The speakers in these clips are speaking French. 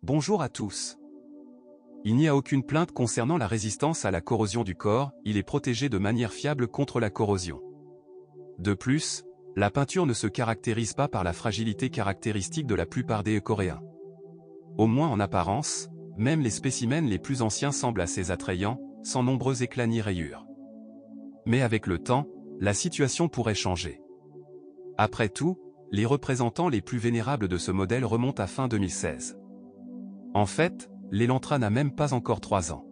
Bonjour à tous. Il n'y a aucune plainte concernant la résistance à la corrosion du corps, il est protégé de manière fiable contre la corrosion. De plus, la peinture ne se caractérise pas par la fragilité caractéristique de la plupart des coréens. Au moins en apparence, même les spécimens les plus anciens semblent assez attrayants, sans nombreux éclats ni rayures. Mais avec le temps, la situation pourrait changer. Après tout, les représentants les plus vénérables de ce modèle remontent à fin 2016. En fait, l'Elantra n'a même pas encore 3 ans.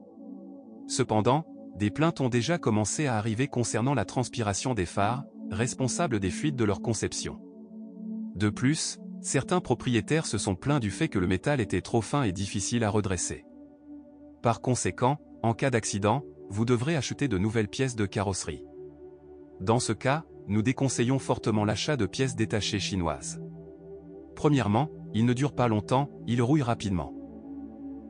Cependant, des plaintes ont déjà commencé à arriver concernant la transpiration des phares, responsables des fuites de leur conception. De plus, certains propriétaires se sont plaints du fait que le métal était trop fin et difficile à redresser. Par conséquent, en cas d'accident, vous devrez acheter de nouvelles pièces de carrosserie. Dans ce cas, nous déconseillons fortement l'achat de pièces détachées chinoises. Premièrement, ils ne durent pas longtemps, ils rouillent rapidement.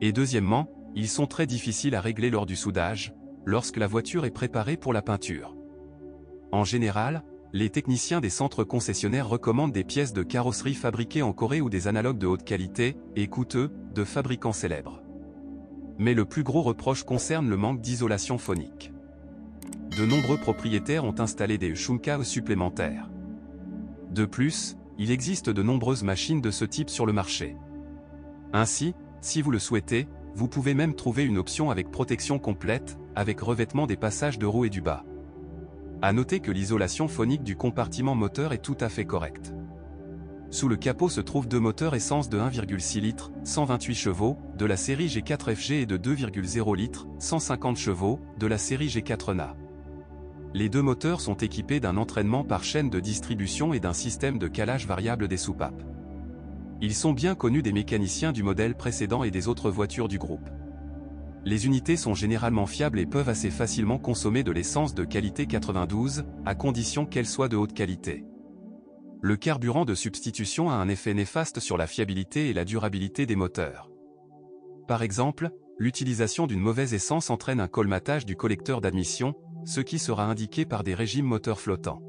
Et deuxièmement, ils sont très difficiles à régler lors du soudage, lorsque la voiture est préparée pour la peinture. En général, les techniciens des centres concessionnaires recommandent des pièces de carrosserie fabriquées en Corée ou des analogues de haute qualité, et coûteux, de fabricants célèbres. Mais le plus gros reproche concerne le manque d'isolation phonique. De nombreux propriétaires ont installé des Shunka supplémentaires. De plus, il existe de nombreuses machines de ce type sur le marché. Ainsi, si vous le souhaitez, vous pouvez même trouver une option avec protection complète, avec revêtement des passages de roues et du bas. À noter que l'isolation phonique du compartiment moteur est tout à fait correcte. Sous le capot se trouvent deux moteurs essence de 1,6 litres, 128 chevaux, de la série G4FG et de 2,0 litres, 150 chevaux, de la série G4NA. Les deux moteurs sont équipés d'un entraînement par chaîne de distribution et d'un système de calage variable des soupapes. Ils sont bien connus des mécaniciens du modèle précédent et des autres voitures du groupe. Les unités sont généralement fiables et peuvent assez facilement consommer de l'essence de qualité 92, à condition qu'elle soit de haute qualité. Le carburant de substitution a un effet néfaste sur la fiabilité et la durabilité des moteurs. Par exemple, l'utilisation d'une mauvaise essence entraîne un colmatage du collecteur d'admission, ce qui sera indiqué par des régimes moteurs flottants.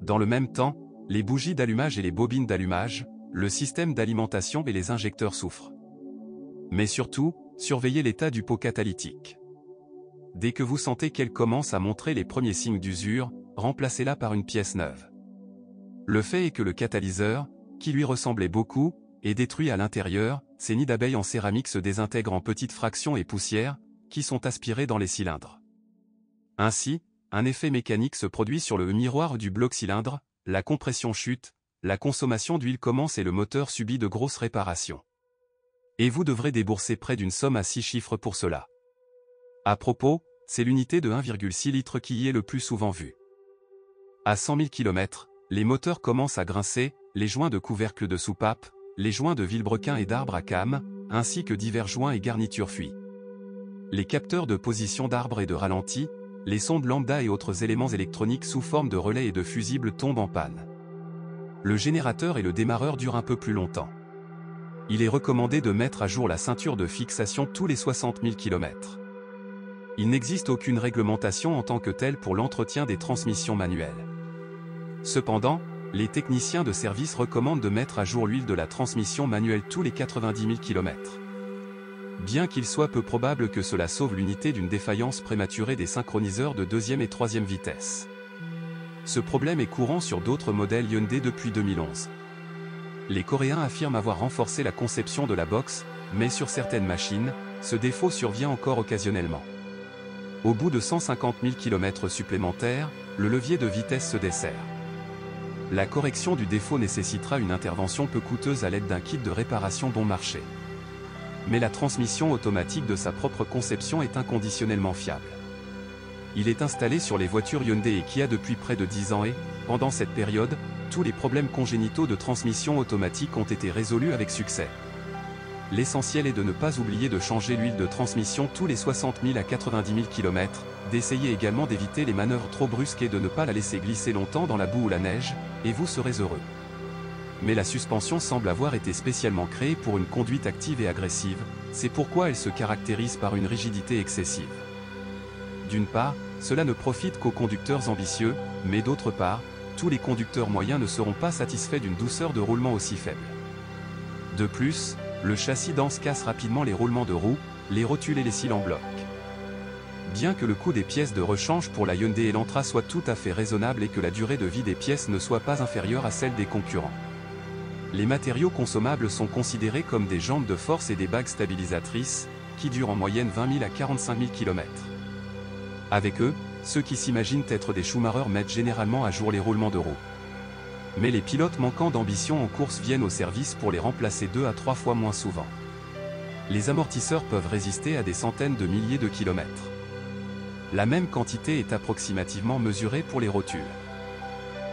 Dans le même temps, les bougies d'allumage et les bobines d'allumage, le système d'alimentation et les injecteurs souffrent. Mais surtout, surveillez l'état du pot catalytique. Dès que vous sentez qu'elle commence à montrer les premiers signes d'usure, remplacez-la par une pièce neuve. Le fait est que le catalyseur, qui lui ressemblait beaucoup, est détruit à l'intérieur, ses nids d'abeilles en céramique se désintègrent en petites fractions et poussières, qui sont aspirées dans les cylindres. Ainsi, un effet mécanique se produit sur le miroir du bloc cylindre, la compression chute, la consommation d'huile commence et le moteur subit de grosses réparations. Et vous devrez débourser près d'une somme à 6 chiffres pour cela. À propos, c'est l'unité de 1,6 litres qui y est le plus souvent vue. À 100 000 km, les moteurs commencent à grincer, les joints de couvercle de soupape, les joints de vilebrequin et d'arbre à cames, ainsi que divers joints et garnitures fuient. Les capteurs de position d'arbre et de ralenti, les sondes lambda et autres éléments électroniques sous forme de relais et de fusibles tombent en panne. Le générateur et le démarreur durent un peu plus longtemps. Il est recommandé de mettre à jour la ceinture de fixation tous les 60 000 km. Il n'existe aucune réglementation en tant que telle pour l'entretien des transmissions manuelles. Cependant, les techniciens de service recommandent de mettre à jour l'huile de la transmission manuelle tous les 90 000 km. Bien qu'il soit peu probable que cela sauve l'unité d'une défaillance prématurée des synchroniseurs de deuxième et troisième vitesse. Ce problème est courant sur d'autres modèles Hyundai depuis 2011. Les Coréens affirment avoir renforcé la conception de la box, mais sur certaines machines, ce défaut survient encore occasionnellement. Au bout de 150 000 km supplémentaires, le levier de vitesse se dessert. La correction du défaut nécessitera une intervention peu coûteuse à l'aide d'un kit de réparation bon marché. Mais la transmission automatique de sa propre conception est inconditionnellement fiable. Il est installé sur les voitures Hyundai et Kia depuis près de 10 ans et, pendant cette période, tous les problèmes congénitaux de transmission automatique ont été résolus avec succès. L'essentiel est de ne pas oublier de changer l'huile de transmission tous les 60 000 à 90 000 km, d'essayer également d'éviter les manœuvres trop brusques et de ne pas la laisser glisser longtemps dans la boue ou la neige, et vous serez heureux. Mais la suspension semble avoir été spécialement créée pour une conduite active et agressive, c'est pourquoi elle se caractérise par une rigidité excessive. D'une part, cela ne profite qu'aux conducteurs ambitieux, mais d'autre part, tous les conducteurs moyens ne seront pas satisfaits d'une douceur de roulement aussi faible. De plus, le châssis dense casse rapidement les roulements de roues, les rotules et les cils en bloc. Bien que le coût des pièces de rechange pour la Hyundai Elantra soit tout à fait raisonnable et que la durée de vie des pièces ne soit pas inférieure à celle des concurrents. Les matériaux consommables sont considérés comme des jambes de force et des bagues stabilisatrices, qui durent en moyenne 20 000 à 45 000 km. Avec eux, ceux qui s'imaginent être des Schumacher mettent généralement à jour les roulements de roues. Mais les pilotes manquant d'ambition en course viennent au service pour les remplacer 2 à 3 fois moins souvent. Les amortisseurs peuvent résister à des centaines de milliers de kilomètres. La même quantité est approximativement mesurée pour les rotules.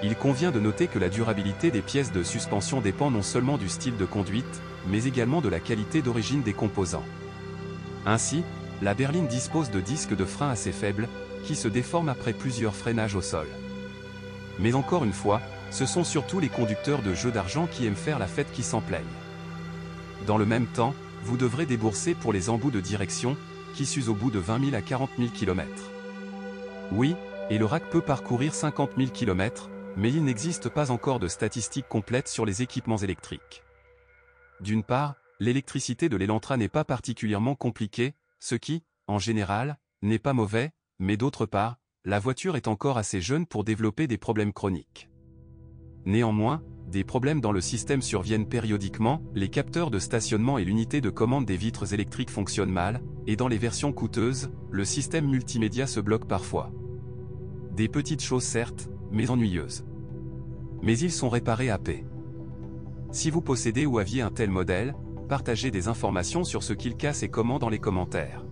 Il convient de noter que la durabilité des pièces de suspension dépend non seulement du style de conduite, mais également de la qualité d'origine des composants. Ainsi, la berline dispose de disques de frein assez faibles, qui se déforment après plusieurs freinages au sol. Mais encore une fois, ce sont surtout les conducteurs de jeux d'argent qui aiment faire la fête qui s'en plaignent. Dans le même temps, vous devrez débourser pour les embouts de direction, qui s'usent au bout de 20 000 à 40 000 km. Oui, et le rack peut parcourir 50 000 km, mais il n'existe pas encore de statistiques complètes sur les équipements électriques. D'une part, l'électricité de l'Elantra n'est pas particulièrement compliquée, ce qui, en général, n'est pas mauvais, mais d'autre part, la voiture est encore assez jeune pour développer des problèmes chroniques. Néanmoins, des problèmes dans le système surviennent périodiquement, les capteurs de stationnement et l'unité de commande des vitres électriques fonctionnent mal, et dans les versions coûteuses, le système multimédia se bloque parfois. Des petites choses certes, mais ennuyeuses. Mais ils sont réparés à paix. Si vous possédez ou aviez un tel modèle, partagez des informations sur ce qu'il casse et comment dans les commentaires.